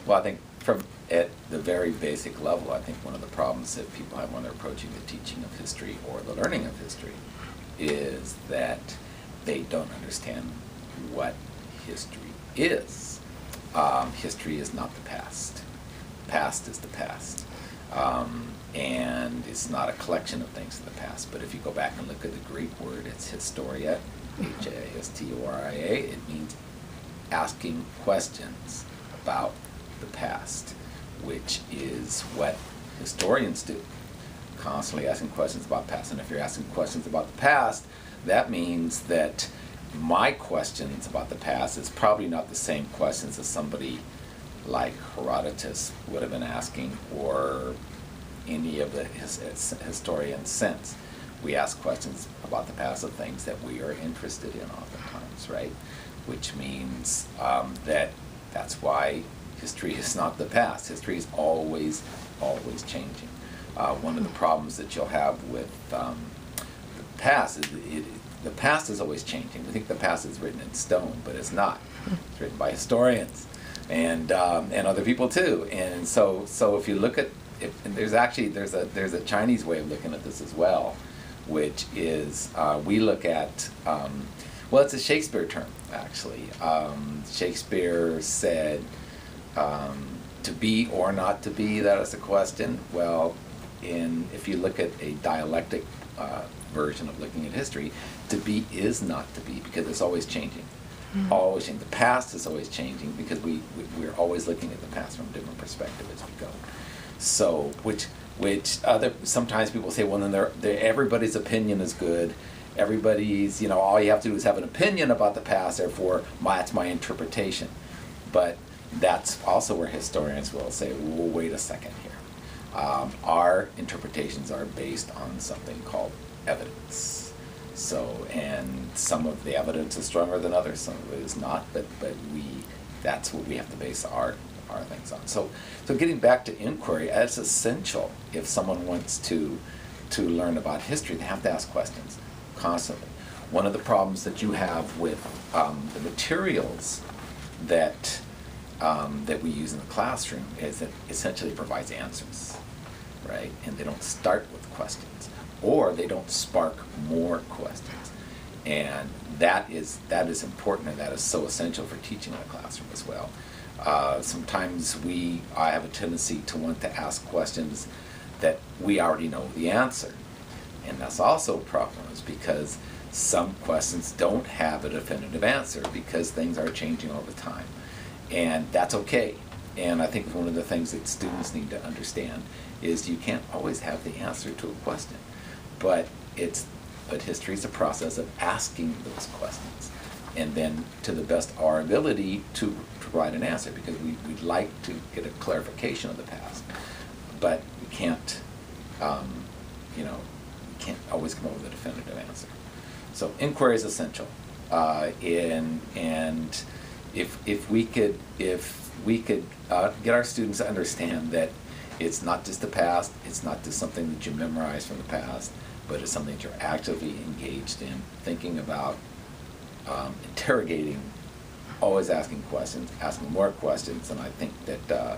Well, I think from at the very basic level, I think one of the problems that people have when they're approaching the teaching of history or the learning of history is that they don't understand what history is. History is not the past. Past is the past. And it's not a collection of things in the past. But if you go back and look at the Greek word, it's historia, H-A-S-T-O-R-I-A. It means asking questions about the past, which is what historians do, constantly asking questions about the past. And if you're asking questions about the past, that means that my questions about the past is probably not the same questions as somebody like Herodotus would have been asking, or any of the historians since. We ask questions about the past of things that we are interested in oftentimes, right? Which means that's why history is not the past. History is always changing. One of the problems that you'll have with the past is the past is always changing. We think the past is written in stone, but it's not. It's written by historians and other people too. And so if you look at and there's a Chinese way of looking at this as well, which is we look at well, it's a Shakespeare term actually. Shakespeare said to be or not to be, that is a question. Well, if you look at a dialectic version of looking at history, to be is not to be, because it's always changing. Always changing. The past is always changing because we're always looking at the past from a different perspective as we go. So, which sometimes people say, well, then everybody's opinion is good. Everybody's, all you have to do is have an opinion about the past, therefore that's my interpretation. But that's also where historians will say, well, wait a second here. Our interpretations are based on something called evidence. So, and some of the evidence is stronger than others, some of it is not, but that's what we have to base our things on. So getting back to inquiry, it's essential if someone wants to learn about history, they have to ask questions constantly. One of the problems that you have with the materials that we use in the classroom is that essentially provides answers, right? And they don't start with questions, or they don't spark more questions. And that is important, and that is so essential for teaching in a classroom as well. Sometimes I have a tendency to want to ask questions that we already know the answer. And that's also a problem, is because some questions don't have a definitive answer because things are changing all the time. And that's okay. And I think one of the things that students need to understand is you can't always have the answer to a question. But history is a process of asking those questions, and then to the best of our ability to provide an answer, because we'd like to get a clarification of the past, but we can't, we can't always come up with a definitive answer. So inquiry is essential, and if we could get our students to understand that it's not just the past, it's not just something that you memorize from the past, but it's something that you're actively engaged in, thinking about, interrogating, always asking questions, asking more questions, and I think that